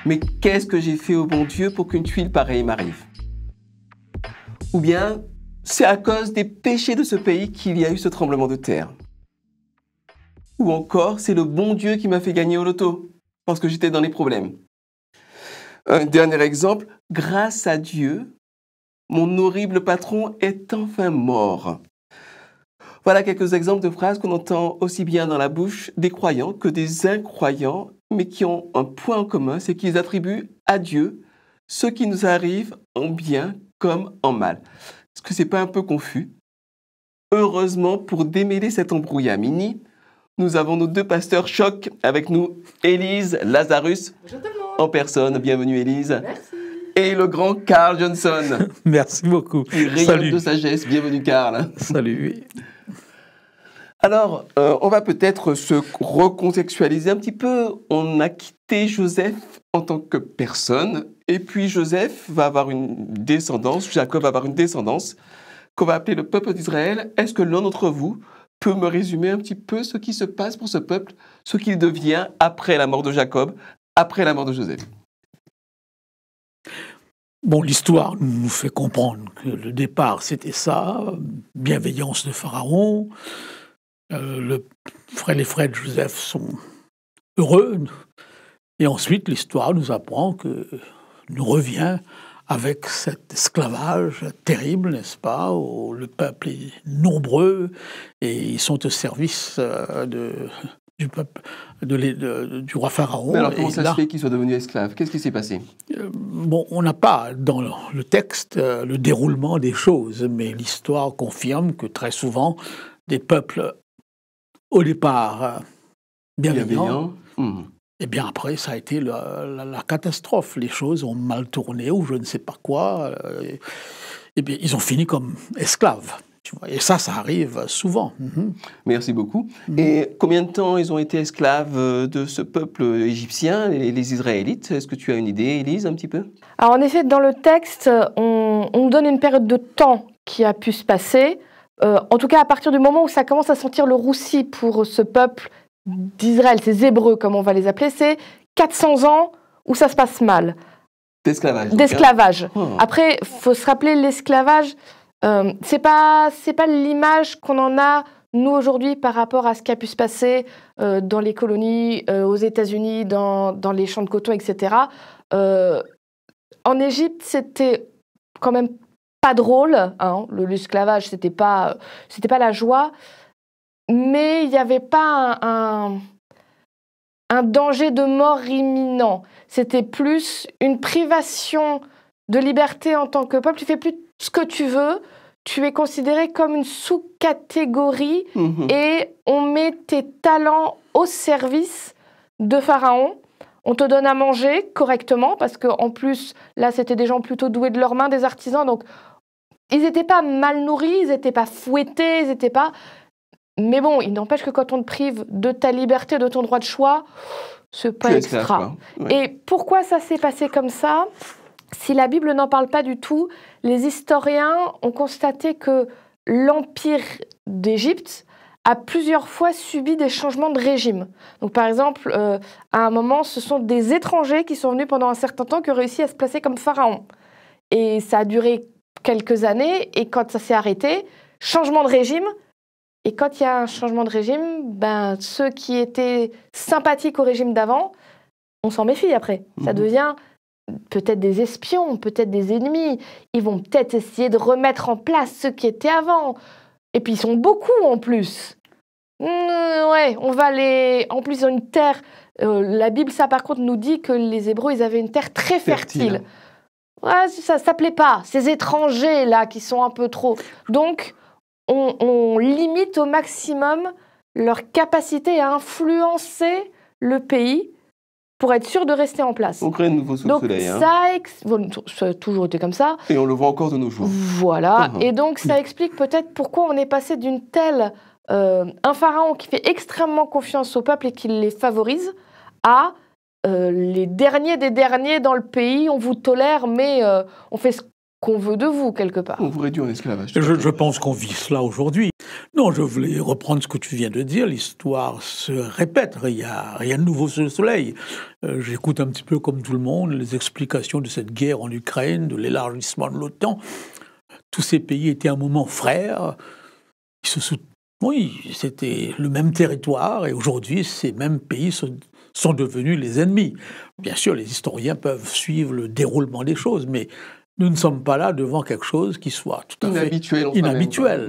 Mais qu'est-ce que j'ai fait au bon Dieu pour qu'une tuile pareille m'arrive? Ou bien, c'est à cause des péchés de ce pays qu'il y a eu ce tremblement de terre. Ou encore, c'est le bon Dieu qui m'a fait gagner au loto, parce que j'étais dans les problèmes. Un dernier exemple, grâce à Dieu, mon horrible patron est enfin mort. Voilà quelques exemples de phrases qu'on entend aussi bien dans la bouche des croyants que des incroyants, mais qui ont un point en commun, c'est qu'ils attribuent à Dieu ce qui nous arrive en bien comme en mal. Est-ce que c'est pas un peu confus? Heureusement, pour démêler cet embrouillamini, nous avons nos deux pasteurs chocs avec nous, Élise Lazarus, en personne. Bienvenue Élise. Merci. Et le grand Carl Johnson. Merci beaucoup. Qui rayonne de sagesse. Bienvenue Carl. Salut. Alors, on va peut-être se recontextualiser un petit peu. On a quitté Joseph en tant que personne, et puis Joseph va avoir une descendance, Jacob va avoir une descendance, qu'on va appeler le peuple d'Israël. Est-ce que l'un d'entre vous peut me résumer un petit peu ce qui se passe pour ce peuple, ce qu'il devient après la mort de Jacob, après la mort de Joseph? Bon, l'histoire nous fait comprendre que le départ, c'était ça, bienveillance de Pharaon. Les frères de Joseph sont heureux. Et ensuite, l'histoire nous apprend que nous revient avec cet esclavage terrible, n'est-ce pas, où le peuple est nombreux et ils sont au service du peuple, du roi Pharaon. Mais alors, comment ça se fait qu'ils soient devenus esclaves? Qu'est-ce qui s'est passé? Bon, on n'a pas dans le texte le déroulement des choses, mais l'histoire confirme que très souvent, des peuples, au départ, bienveillants, et bien après, ça a été la catastrophe. Les choses ont mal tourné ou je ne sais pas quoi. Et bien, ils ont fini comme esclaves. Tu vois. Et ça arrive souvent. Merci beaucoup. Et combien de temps ils ont été esclaves de ce peuple égyptien, les Israélites? Est-ce que tu as une idée, Élise, un petit peu? Alors en effet, dans le texte, on donne une période de temps qui a pu se passer. En tout cas, à partir du moment où ça commence à sentir le roussi pour ce peuple d'Israël, ces Hébreux, comme on va les appeler, c'est 400 ans où ça se passe mal. D'esclavage. D'esclavage. Oh. Après, il faut se rappeler, l'esclavage, c'est pas l'image qu'on en a, nous, aujourd'hui, par rapport à ce qui a pu se passer dans les colonies, aux États-Unis, dans les champs de coton, etc. En Égypte, c'était quand même pas drôle. Hein. L'esclavage, c'était pas la joie. Mais il n'y avait pas un danger de mort imminent. C'était plus une privation de liberté en tant que peuple. Tu fais plus ce que tu veux. Tu es considéré comme une sous-catégorie et on met tes talents au service de Pharaon. On te donne à manger correctement parce qu'en plus, là, c'était des gens plutôt doués de leurs mains, des artisans. Donc, ils n'étaient pas mal nourris, ils n'étaient pas fouettés, ils n'étaient pas... Mais bon, il n'empêche que quand on te prive de ta liberté, de ton droit de choix, c'est pas extra. Ouais. Et pourquoi ça s'est passé comme ça? Si la Bible n'en parle pas du tout, les historiens ont constaté que l'Empire d'Égypte a plusieurs fois subi des changements de régime. Donc par exemple, à un moment, ce sont des étrangers qui sont venus pendant un certain temps qui ont réussi à se placer comme pharaon. Et ça a duré quelques années, et quand ça s'est arrêté, changement de régime. Et quand il y a un changement de régime, ben, ceux qui étaient sympathiques au régime d'avant, on s'en méfie après. Ça devient peut-être des espions, peut-être des ennemis. Ils vont peut-être essayer de remettre en place ceux qui étaient avant. Et puis ils sont beaucoup en plus. Ouais, on va les... En plus, ils ont une terre... la Bible, ça par contre, nous dit que les Hébreux, ils avaient une terre très fertile. Ouais, ça ne plaît pas. Ces étrangers-là qui sont un peu trop... Donc... On limite au maximum leur capacité à influencer le pays pour être sûr de rester en place. On crée un nouveau soleil. Ça a toujours été comme ça. Et on le voit encore de nos jours. Voilà. Et donc, ça explique peut-être pourquoi on est passé d'une telle... un pharaon qui fait extrêmement confiance au peuple et qui les favorise, à les derniers des derniers dans le pays, on vous tolère, mais on fait ce qu'on veut de vous, quelque part. On vous réduit en esclavage. Je pense qu'on vit cela aujourd'hui. Non, je voulais reprendre ce que tu viens de dire. L'histoire se répète. Il n'y a rien de nouveau sous le soleil. J'écoute un petit peu comme tout le monde les explications de cette guerre en Ukraine, de l'élargissement de l'OTAN. Tous ces pays étaient à un moment frères. Oui, c'était le même territoire et aujourd'hui, ces mêmes pays sont devenus les ennemis. Bien sûr, les historiens peuvent suivre le déroulement des choses, mais nous ne sommes pas là devant quelque chose qui soit tout à fait inhabituel.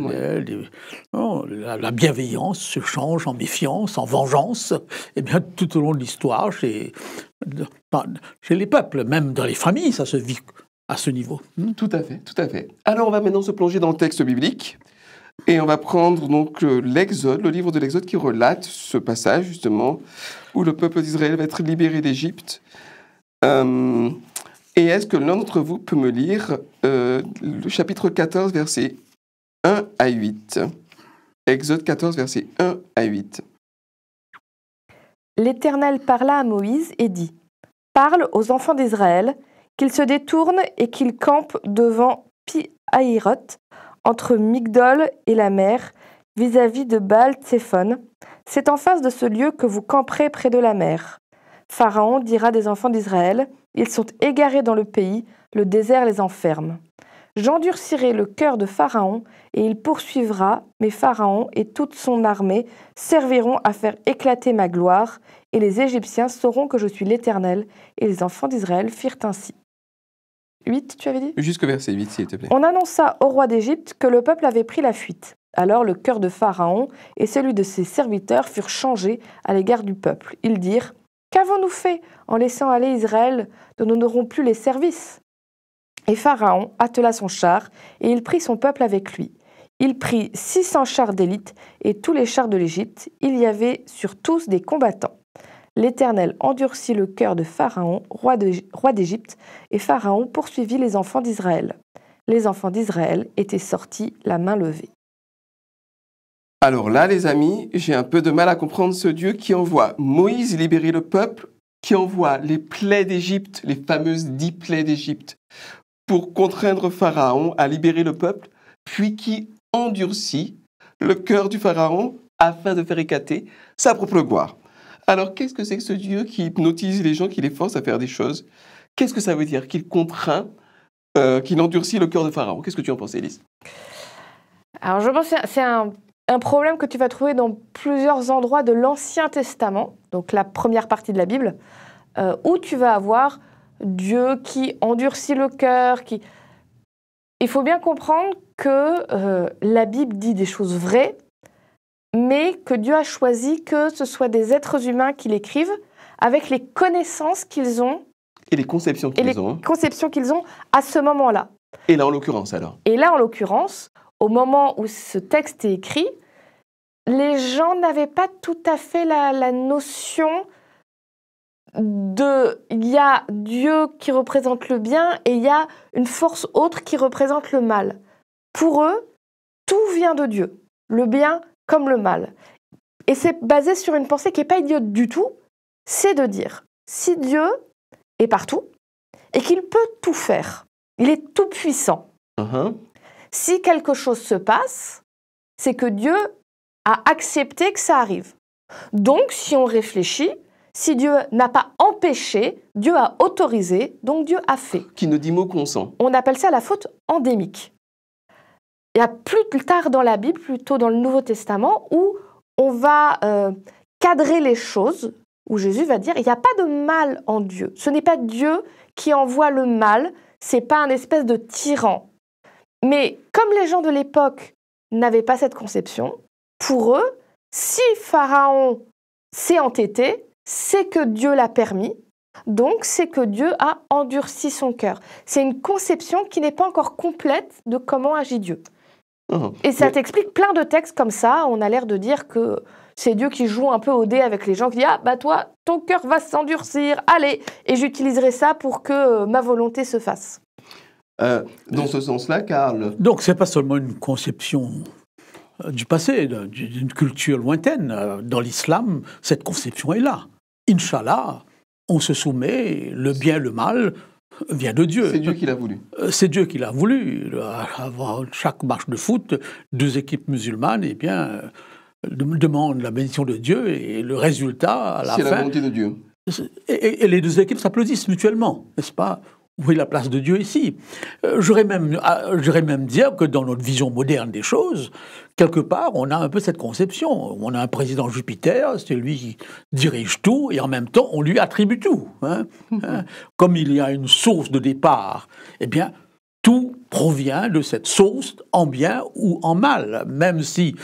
La bienveillance se change en méfiance, en vengeance. Et bien, tout au long de l'histoire, chez les peuples, même dans les familles, ça se vit à ce niveau. Tout à fait, tout à fait. Alors, on va maintenant se plonger dans le texte biblique. Et on va prendre donc l'Exode, le livre de l'Exode qui relate ce passage, justement, où le peuple d'Israël va être libéré d'Égypte. Et est-ce que l'un d'entre vous peut me lire le chapitre 14, versets 1 à 8 ? Exode 14, versets 1 à 8. L'Éternel parla à Moïse et dit : « Parle aux enfants d'Israël, qu'ils se détournent et qu'ils campent devant Pi-Hahiroth, entre Migdol et la mer, vis-à-vis de Baal-Tséphon. C'est en face de ce lieu que vous camperez près de la mer. Pharaon dira des enfants d'Israël : ils sont égarés dans le pays, le désert les enferme. J'endurcirai le cœur de Pharaon, et il poursuivra, mais Pharaon et toute son armée serviront à faire éclater ma gloire, et les Égyptiens sauront que je suis l'Éternel. Et les enfants d'Israël firent ainsi. » 8, tu avais dit ? Jusqu'au verset 8, s'il te plaît. On annonça au roi d'Égypte que le peuple avait pris la fuite. Alors le cœur de Pharaon et celui de ses serviteurs furent changés à l'égard du peuple. Ils dirent : « Qu'avons-nous fait en laissant aller Israël dont nous n'aurons plus les services ?» Et Pharaon attela son char et il prit son peuple avec lui. Il prit 600 chars d'élite et tous les chars de l'Égypte. Il y avait sur tous des combattants. L'Éternel endurcit le cœur de Pharaon, roi d'Égypte, et Pharaon poursuivit les enfants d'Israël. Les enfants d'Israël étaient sortis la main levée. Alors là, les amis, j'ai un peu de mal à comprendre ce Dieu qui envoie Moïse libérer le peuple, qui envoie les plaies d'Égypte, les fameuses 10 plaies d'Égypte, pour contraindre Pharaon à libérer le peuple, puis qui endurcit le cœur du Pharaon afin de faire éclater sa propre gloire. Alors, qu'est-ce que c'est que ce Dieu qui hypnotise les gens, qui les force à faire des choses ? Qu'est-ce que ça veut dire qu'il contraint, qu'il endurcit le cœur de Pharaon ? Qu'est-ce que tu en penses, Élise ? Alors, je pense que c'est un problème que tu vas trouver dans plusieurs endroits de l'Ancien Testament, donc la première partie de la Bible, où tu vas avoir Dieu qui endurcit le cœur. Il faut bien comprendre que la Bible dit des choses vraies, mais que Dieu a choisi que ce soit des êtres humains qui l'écrivent avec les connaissances qu'ils ont. Et les conceptions qu'ils ont. Conceptions qu'ils ont à ce moment-là. Et là, en l'occurrence, alors ? Et là, en l'occurrence, au moment où ce texte est écrit, les gens n'avaient pas tout à fait la notion de... Il y a Dieu qui représente le bien et il y a une force autre qui représente le mal. Pour eux, tout vient de Dieu. Le bien comme le mal. Et c'est basé sur une pensée qui n'est pas idiote du tout, c'est de dire, si Dieu est partout, et qu'il peut tout faire, il est tout puissant. Si quelque chose se passe, c'est que Dieu a accepté que ça arrive. Donc, si on réfléchit, si Dieu n'a pas empêché, Dieu a autorisé, donc Dieu a fait. Qui ne dit mot consent. On appelle ça la faute endémique. Il y a plus tard dans la Bible, plutôt dans le Nouveau Testament, où on va cadrer les choses, où Jésus va dire, il n'y a pas de mal en Dieu. Ce n'est pas Dieu qui envoie le mal, ce n'est pas un espèce de tyran. Mais comme les gens de l'époque n'avaient pas cette conception, pour eux, si Pharaon s'est entêté, c'est que Dieu l'a permis, donc c'est que Dieu a endurci son cœur. C'est une conception qui n'est pas encore complète de comment agit Dieu. Et ça t'explique plein de textes comme ça. On a l'air de dire que c'est Dieu qui joue un peu au dé avec les gens, qui dit « Ah, bah toi, ton cœur va s'endurcir, allez !» Et j'utiliserai ça pour que ma volonté se fasse. Dans ce sens-là, Karl. Donc, ce n'est pas seulement une conception du passé, d'une culture lointaine. Dans l'islam, cette conception est là. Inch'Allah, on se soumet, le bien et le mal vient de Dieu. C'est Dieu qui l'a voulu. C'est Dieu qui l'a voulu. Avant chaque match de foot, 2 équipes musulmanes, eh bien, demandent la bénédiction de Dieu et le résultat, à la fin... C'est la volonté de Dieu. Et les 2 équipes s'applaudissent mutuellement, n'est-ce pas? Où est la place de Dieu ici? J'aurais même dire que dans notre vision moderne des choses, quelque part, on a un peu cette conception. On a un président Jupiter, c'est lui qui dirige tout, et en même temps, on lui attribue tout. Comme il y a une source de départ, eh bien, tout provient de cette source, en bien ou en mal, même si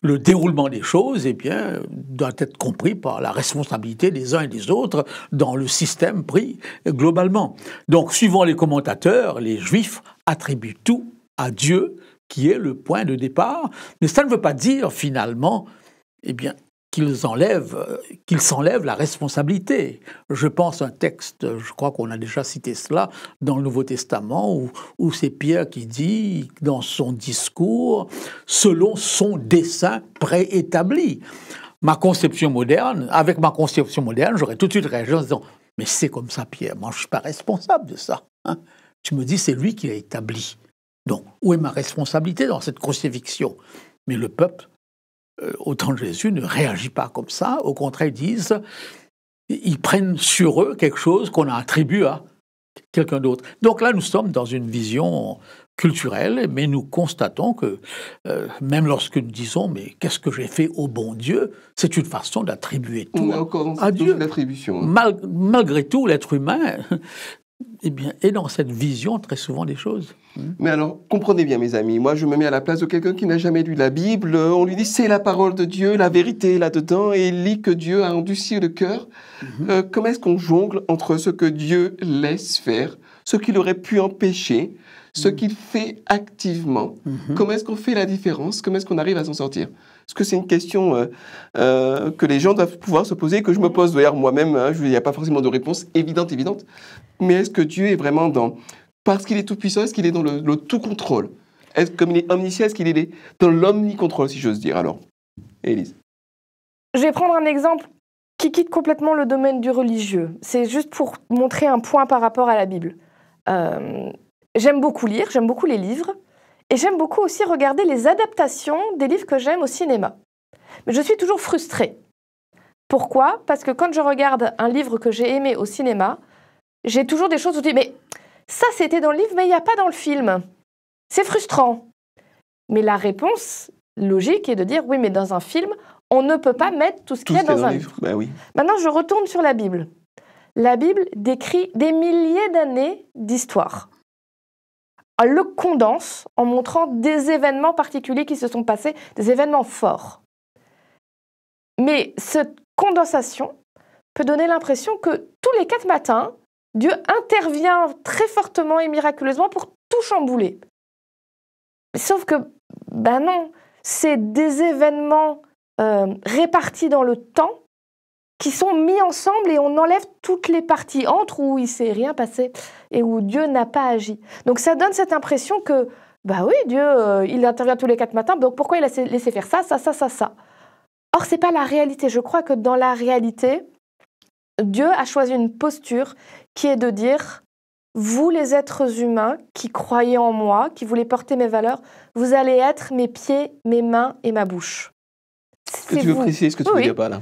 le déroulement des choses, eh bien, doit être compris par la responsabilité des uns et des autres dans le système pris globalement. Donc, suivant les commentateurs, les Juifs attribuent tout à Dieu, qui est le point de départ, mais ça ne veut pas dire, finalement, eh bien, qu'ils s'enlèvent la responsabilité. Je pense à un texte, je crois qu'on a déjà cité cela, dans le Nouveau Testament, où c'est Pierre qui dit, dans son discours, selon son dessein préétabli. Avec ma conception moderne, j'aurais tout de suite réagi en disant, mais c'est comme ça, Pierre, moi je ne suis pas responsable de ça. Tu me dis, c'est lui qui l'a établi. Donc, où est ma responsabilité dans cette crucifixion? Mais le peuple, au temps de Jésus, ne réagit pas comme ça. Au contraire, ils prennent sur eux quelque chose qu'on a attribué à quelqu'un d'autre. Donc là, nous sommes dans une vision culturelle, mais nous constatons que même lorsque nous disons « mais qu'est-ce que j'ai fait au bon Dieu ?» c'est une façon d'attribuer tout à Dieu. L'attribution. Malgré tout, l'être humain eh bien, est dans cette vision très souvent des choses. Mais alors, comprenez bien, mes amis, moi je me mets à la place de quelqu'un qui n'a jamais lu la Bible. On lui dit c'est la parole de Dieu, la vérité est là-dedans, et il lit que Dieu a endurci le cœur. Comment est-ce qu'on jongle entre ce que Dieu laisse faire, ce qu'il aurait pu empêcher, ce qu'il fait activement? Comment est-ce qu'on fait la différence? Comment est-ce qu'on arrive à s'en sortir? Est-ce que c'est une question que les gens doivent pouvoir se poser, que je me pose d'ailleurs moi-même? Il n'y a pas forcément de réponse évidente. Mais est-ce que Dieu est vraiment parce qu'il est tout-puissant, est-ce qu'il est dans le tout-contrôle? Comme il est omniscient, est-ce qu'il est dans l'omnicontrôle, si j'ose dire? Alors, Élise. Je vais prendre un exemple qui quitte complètement le domaine du religieux. C'est juste pour montrer un point par rapport à la Bible. J'aime beaucoup lire, j'aime beaucoup les livres, et j'aime beaucoup aussi regarder les adaptations des livres que j'aime au cinéma. Mais je suis toujours frustrée. Pourquoi? Parce que quand je regarde un livre que j'ai aimé au cinéma, j'ai toujours des choses où je dis « mais ça c'était dans le livre, mais il n'y a pas dans le film ». C'est frustrant. Mais la réponse logique est de dire « oui, mais dans un film, on ne peut pas mettre tout ce qu'il y a dans un livre ». Ben oui. Maintenant, je retourne sur la Bible. La Bible décrit des milliers d'années d'histoire. Elle le condense en montrant des événements particuliers qui se sont passés, des événements forts. Mais cette condensation peut donner l'impression que tous les 4 matins, Dieu intervient très fortement et miraculeusement pour tout chambouler. Sauf que, ben non, c'est des événements répartis dans le temps qui sont mis ensemble et on enlève toutes les parties entre où il ne s'est rien passé et où Dieu n'a pas agi. Donc ça donne cette impression que, bah oui, Dieu, il intervient tous les 4 matins, donc pourquoi il a laissé faire ça? Or, ce n'est pas la réalité. Je crois que dans la réalité, Dieu a choisi une posture qui est de dire « vous les êtres humains qui croyez en moi, qui voulez porter mes valeurs, vous allez être mes pieds, mes mains et ma bouche. » Est-ce que tu veux préciser ce que tu veux dire par là?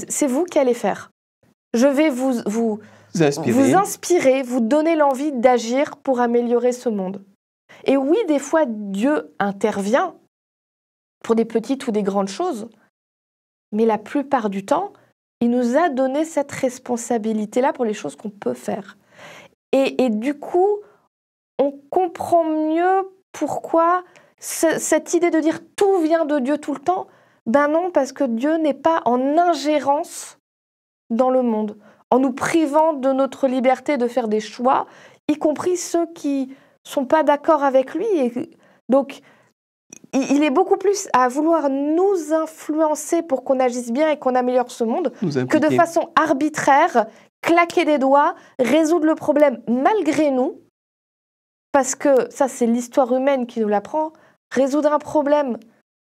C'est vous qui allez faire. Je vais vous inspirer, vous donner l'envie d'agir pour améliorer ce monde. Et oui, des fois, Dieu intervient pour des petites ou des grandes choses, mais la plupart du temps, il nous a donné cette responsabilité-là pour les choses qu'on peut faire. Et du coup, on comprend mieux pourquoi cette idée de dire tout vient de Dieu tout le temps. Ben non, parce que Dieu n'est pas en ingérence dans le monde, en nous privant de notre liberté de faire des choix, y compris ceux qui ne sont pas d'accord avec lui. Et donc, il est beaucoup plus à vouloir nous influencer pour qu'on agisse bien et qu'on améliore ce monde que de façon arbitraire, claquer des doigts, résoudre le problème malgré nous, parce que ça, c'est l'histoire humaine qui nous l'apprend, résoudre un problème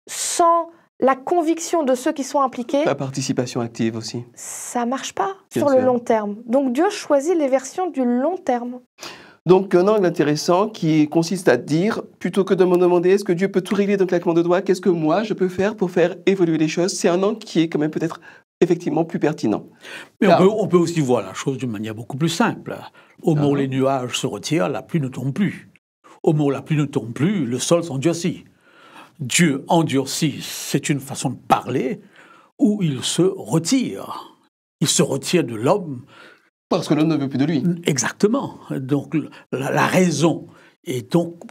sans la conviction de ceux qui sont impliqués. La participation active aussi. Ça ne marche pas sur le long terme. Donc Dieu choisit les versions du long terme. Donc un angle intéressant qui consiste à dire, plutôt que de me demander est-ce que Dieu peut tout régler d'un claquement de doigts, qu'est-ce que moi je peux faire pour faire évoluer les choses, c'est un angle qui est quand même peut-être effectivement plus pertinent. Mais on peut aussi voir la chose d'une manière beaucoup plus simple. Au moment où les nuages se retirent, la pluie ne tombe plus. Au moment où la pluie ne tombe plus, le sol s'endurcit. Dieu endurcit, c'est une façon de parler où il se retire. Il se retire de l'homme. Parce que l'homme ne veut plus de lui. Exactement. Donc la raison est donc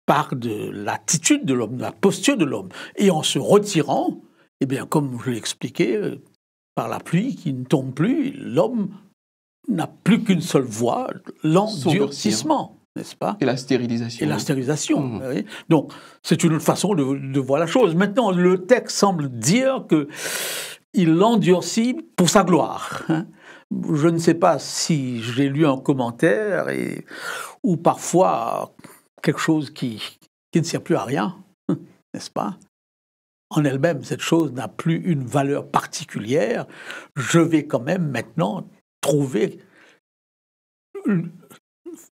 part de l'attitude de l'homme, de la posture de l'homme. Et en se retirant, eh bien, comme je l'ai expliqué, par la pluie qui ne tombe plus, l'homme n'a plus qu'une seule voie, l'endurcissement, n'est-ce pas? Et la stérilisation. Et la stérilisation, oui. Donc, c'est une autre façon de voir la chose. Maintenant, le texte semble dire qu'il l'endurcit pour sa gloire. Hein. Je ne sais pas si j'ai lu un commentaire ou parfois quelque chose qui ne sert plus à rien, n'est-ce pas? En elle-même, cette chose n'a plus une valeur particulière. Je vais quand même maintenant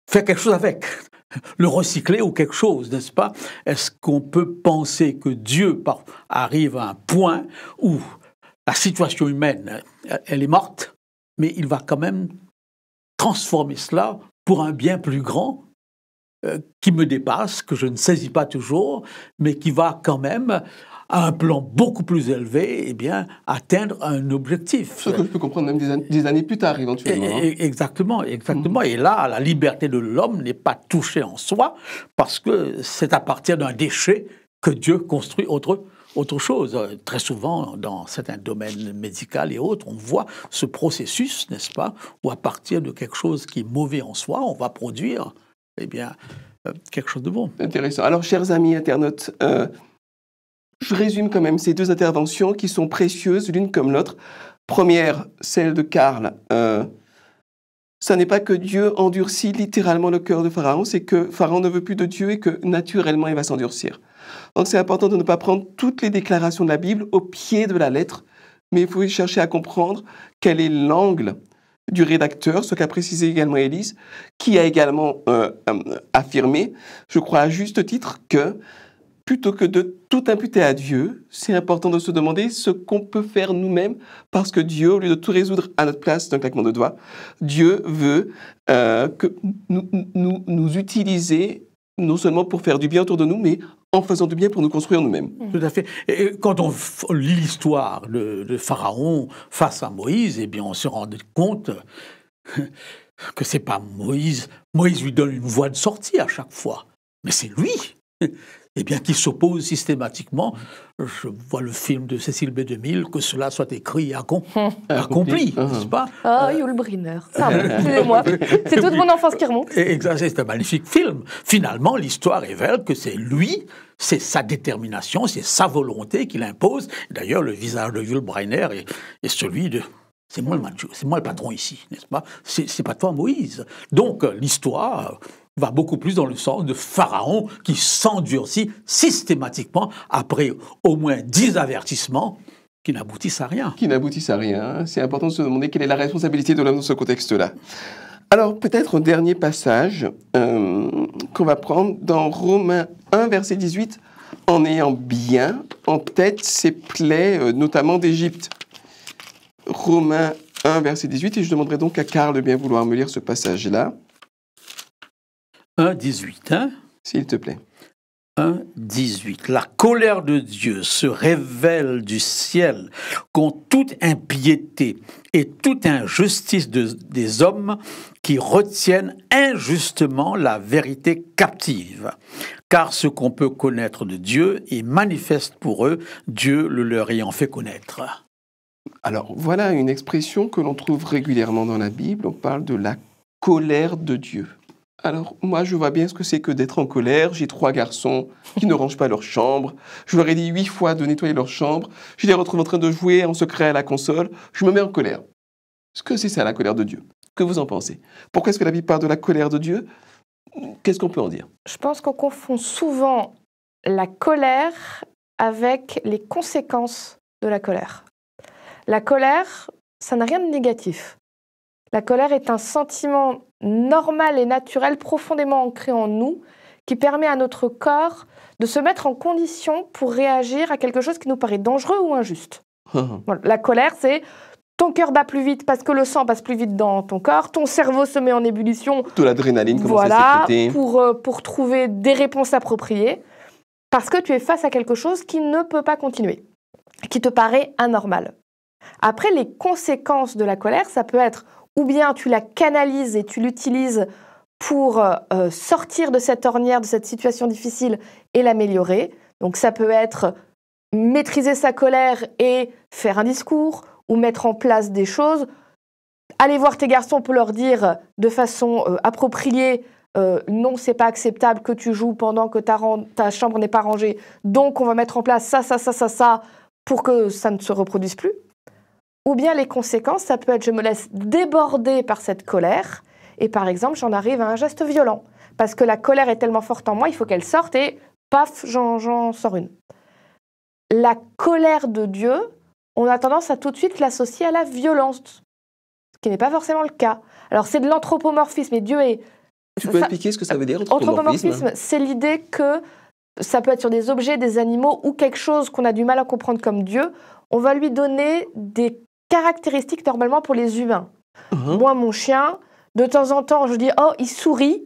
faire quelque chose avec, le recycler ou quelque chose, n'est-ce pas? Est-ce qu'on peut penser que Dieu arrive à un point où la situation humaine, elle est morte, mais il va quand même transformer cela pour un bien plus grand qui me dépasse, que je ne saisis pas toujours, mais qui va quand même, à un plan beaucoup plus élevé, eh bien, atteindre un objectif. Ce que je peux comprendre même des années plus tard, éventuellement. Exactement. Et là, la liberté de l'homme n'est pas touchée en soi, parce que c'est à partir d'un déchet que Dieu construit autre chose. Très souvent, dans certains domaines médicaux et autres, on voit ce processus, n'est-ce pas, où à partir de quelque chose qui est mauvais en soi, on va produire, eh bien, quelque chose de bon. Intéressant. Alors, chers amis internautes, je résume quand même ces deux interventions qui sont précieuses l'une comme l'autre. Première, celle de Karl. Ça n'est pas que Dieu endurcit littéralement le cœur de Pharaon, c'est que Pharaon ne veut plus de Dieu et que naturellement il va s'endurcir. Donc c'est important de ne pas prendre toutes les déclarations de la Bible au pied de la lettre, mais il faut chercher à comprendre quel est l'angle du rédacteur, ce qu'a précisé également Élise, qui a également affirmé, je crois à juste titre, que plutôt que de tout imputer à Dieu, c'est important de se demander ce qu'on peut faire nous-mêmes, parce que Dieu, au lieu de tout résoudre à notre place d'un claquement de doigts, Dieu veut que nous utiliser non seulement pour faire du bien autour de nous, mais en faisant du bien pour nous construire nous-mêmes. Tout à fait. Et quand on lit l'histoire de Pharaon face à Moïse, eh bien, on se rend compte que c'est pas Moïse. Moïse lui donne une voie de sortie à chaque fois, mais c'est lui. Eh bien, qui s'oppose systématiquement. Je vois le film de Cécile B. 2000, que cela soit écrit et accompli, n'est-ce pas? Ah, Yul Brynner. Excusez-moi. C'est toute mon enfance qui remonte. C'est un magnifique film. Finalement, l'histoire révèle que c'est lui, c'est sa détermination, c'est sa volonté qu'il impose. D'ailleurs, le visage de Yul Brynner est celui de... C'est moi le macho, c'est moi le patron ici, n'est-ce pas? C'est pas toi, Moïse. Donc, l'histoire va beaucoup plus dans le sens de Pharaon qui s'endurcit systématiquement après au moins 10 avertissements qui n'aboutissent à rien. Qui n'aboutissent à rien. C'est important de se demander quelle est la responsabilité de l'homme dans ce contexte-là. Alors, peut-être un dernier passage qu'on va prendre dans Romains 1, verset 18, en ayant bien en tête ces plaies, notamment d'Égypte. Romains 1, verset 18, et je demanderai donc à Karl de bien vouloir me lire ce passage-là. 1, 18, hein? S'il te plaît. 1, 18. La colère de Dieu se révèle du ciel contre toute impiété et toute injustice des hommes qui retiennent injustement la vérité captive. Car ce qu'on peut connaître de Dieu est manifeste pour eux, Dieu le leur ayant fait connaître. Alors, voilà une expression que l'on trouve régulièrement dans la Bible. On parle de la colère de Dieu. Alors, moi, je vois bien ce que c'est que d'être en colère. J'ai 3 garçons qui ne rangent pas leur chambre. Je leur ai dit 8 fois de nettoyer leur chambre. Je les retrouve en train de jouer en secret à la console. Je me mets en colère. Est-ce que c'est ça, la colère de Dieu? Que vous en pensez? Pourquoi est-ce que la Bible parle de la colère de Dieu? Qu'est-ce qu'on peut en dire? Je pense qu'on confond souvent la colère avec les conséquences de la colère. La colère, ça n'a rien de négatif. La colère est un sentiment normal et naturel, profondément ancré en nous, qui permet à notre corps de se mettre en condition pour réagir à quelque chose qui nous paraît dangereux ou injuste. Voilà. La colère, c'est ton cœur bat plus vite parce que le sang passe plus vite dans ton corps, ton cerveau se met en ébullition. Toute l'adrénaline commence voilà, à sécréter. pour trouver des réponses appropriées, parce que tu es face à quelque chose qui ne peut pas continuer, qui te paraît anormal. Après, les conséquences de la colère, ça peut être ou bien tu la canalises et tu l'utilises pour sortir de cette ornière, de cette situation difficile et l'améliorer. Donc ça peut être maîtriser sa colère et faire un discours ou mettre en place des choses. Aller voir tes garçons pour leur dire de façon appropriée non, c'est pas acceptable que tu joues pendant que ta chambre n'est pas rangée. Donc on va mettre en place ça pour que ça ne se reproduise plus. Ou bien les conséquences, ça peut être je me laisse déborder par cette colère et par exemple j'en arrive à un geste violent. Parce que la colère est tellement forte en moi, il faut qu'elle sorte et paf, j'en sors une. La colère de Dieu, on a tendance à tout de suite l'associer à la violence, ce qui n'est pas forcément le cas. Alors c'est de l'anthropomorphisme et Dieu est... Tu peux expliquer ce que ça veut dire, anthropomorphisme ? C'est l'idée que ça peut être sur des objets, des animaux ou quelque chose qu'on a du mal à comprendre comme Dieu. On va lui donner des caractéristiques normalement pour les humains. Moi, mon chien, de temps en temps, je dis « Oh, il sourit ».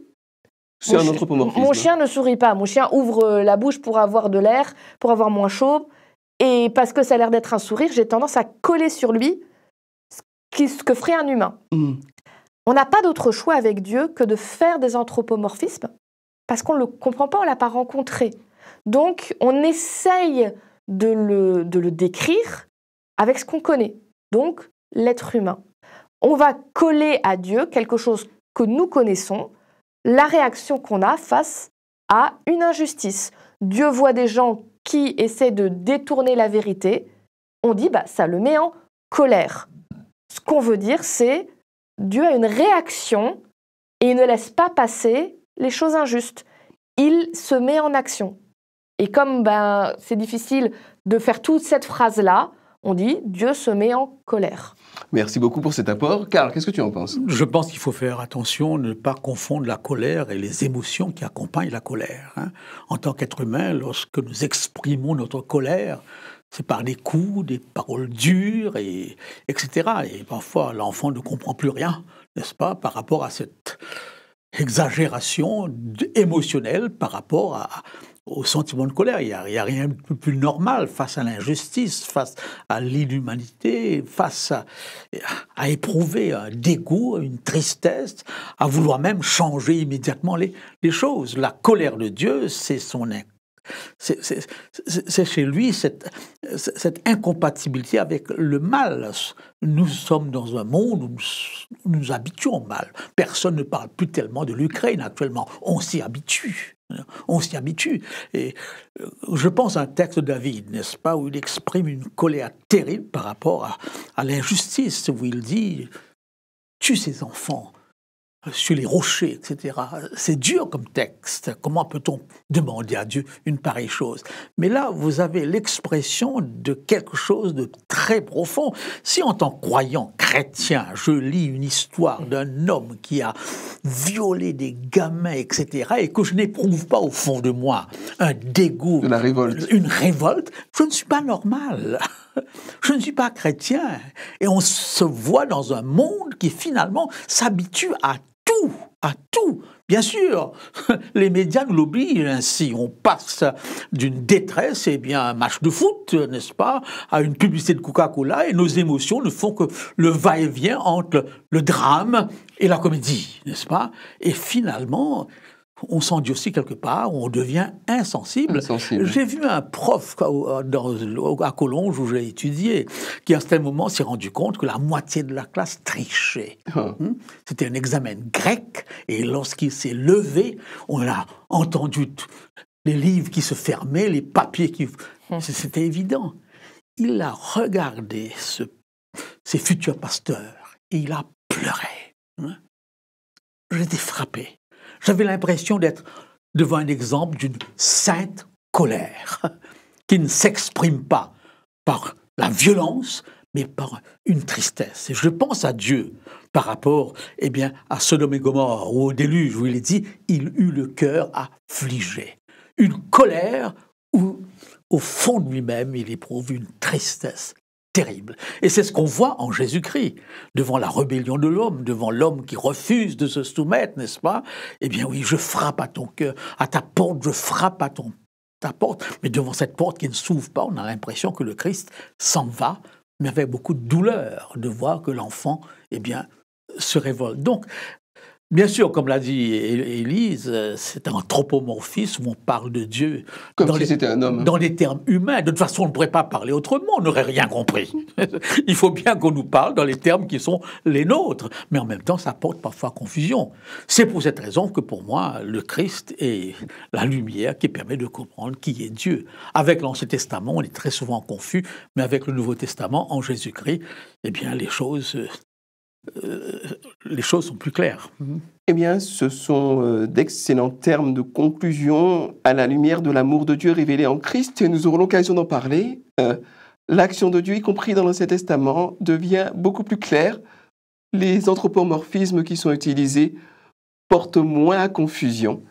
C'est un anthropomorphisme. Mon chien ne sourit pas. Mon chien ouvre la bouche pour avoir de l'air, pour avoir moins chaud. Et parce que ça a l'air d'être un sourire, j'ai tendance à coller sur lui ce que ferait un humain. On n'a pas d'autre choix avec Dieu que de faire des anthropomorphismes parce qu'on ne le comprend pas, on ne l'a pas rencontré. Donc, on essaye de le décrire avec ce qu'on connaît, donc l'être humain. On va coller à Dieu quelque chose que nous connaissons, la réaction qu'on a face à une injustice. Dieu voit des gens qui essaient de détourner la vérité. On dit, ça le met en colère. Ce qu'on veut dire, c'est Dieu a une réaction et il ne laisse pas passer les choses injustes. Il se met en action. Et comme c'est difficile de faire toute cette phrase-là, on dit Dieu se met en colère. Merci beaucoup pour cet apport. Karl, qu'est-ce que tu en penses ? Je pense qu'il faut faire attention, ne pas confondre la colère et les émotions qui accompagnent la colère. En tant qu'être humain, lorsque nous exprimons notre colère, c'est par des coups, des paroles dures, etc. Et parfois, l'enfant ne comprend plus rien, n'est-ce pas, par rapport à cette exagération émotionnelle par rapport au sentiment de colère. Il n'y a rien de plus normal face à l'injustice, face à l'inhumanité, face à éprouver un dégoût, une tristesse, à vouloir même changer immédiatement les choses. La colère de Dieu, c'est chez lui cette incompatibilité avec le mal. Nous sommes dans un monde où nous nous habituons au mal. Personne ne parle plus tellement de l'Ukraine actuellement. On s'y habitue. Et je pense à un texte de David, n'est-ce pas, où il exprime une colère terrible par rapport à l'injustice, où il dit « Tue ces enfants ». Sur les rochers, etc. C'est dur comme texte. Comment peut-on demander à Dieu une pareille chose ? Mais là, vous avez l'expression de quelque chose de très profond. Si en tant que croyant chrétien, je lis une histoire d'un homme qui a violé des gamins, etc., et que je n'éprouve pas au fond de moi un dégoût, de la révolte. Une révolte, je ne suis pas normal. Je ne suis pas chrétien. Et on se voit dans un monde qui finalement s'habitue à tout. Bien sûr, les médias nous l'obligent ainsi. On passe d'une détresse, un match de foot, n'est-ce pas, à une publicité de Coca-Cola, et nos émotions ne font que le va-et-vient entre le drame et la comédie, n'est-ce pas ? Et finalement, on s'endurcit quelque part, on devient insensible. J'ai vu un prof à Collonges où j'ai étudié, qui à un certain moment s'est rendu compte que la moitié de la classe trichait. C'était un examen grec, et lorsqu'il s'est levé, on a entendu les livres qui se fermaient, les papiers qui... C'était évident. Il a regardé ces futurs pasteurs, et il a pleuré. J'étais frappé. J'avais l'impression d'être devant un exemple d'une sainte colère qui ne s'exprime pas par la violence, mais par une tristesse. Et je pense à Dieu par rapport à Sodome et Gomorrhe ou au déluge, où il est dit « il eut le cœur affligé ». Une colère où, au fond de lui-même, il éprouve une tristesse terrible. Et c'est ce qu'on voit en Jésus-Christ, devant la rébellion de l'homme, devant l'homme qui refuse de se soumettre, n'est-ce pas? Eh bien oui, je frappe à ton cœur, à ta porte, je frappe à ta porte. Mais devant cette porte qui ne s'ouvre pas, on a l'impression que le Christ s'en va, mais avec beaucoup de douleur de voir que l'enfant, se révolte. Donc, bien sûr, comme l'a dit Élise, c'est un anthropomorphisme où on parle de Dieu comme si c'était un homme. Dans les termes humains. De toute façon, on ne pourrait pas parler autrement, on n'aurait rien compris. Il faut bien qu'on nous parle dans les termes qui sont les nôtres. Mais en même temps, ça porte parfois confusion. C'est pour cette raison que pour moi, le Christ est la lumière qui permet de comprendre qui est Dieu. Avec l'Ancien Testament, on est très souvent confus, mais avec le Nouveau Testament, en Jésus-Christ, les choses sont plus claires. Eh bien, ce sont d'excellents termes de conclusion à la lumière de l'amour de Dieu révélé en Christ, et nous aurons l'occasion d'en parler. L'action de Dieu, y compris dans l'Ancien Testament, devient beaucoup plus claire. Les anthropomorphismes qui sont utilisés portent moins à confusion.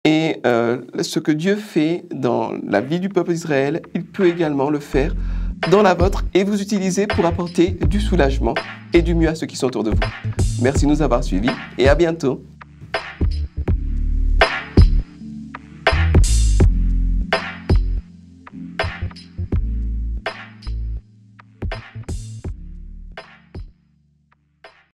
Et ce que Dieu fait dans la vie du peuple d'Israël, il peut également le faire dans la vôtre et vous utiliser pour apporter du soulagement et du mieux à ceux qui sont autour de vous. Merci de nous avoir suivis et à bientôt.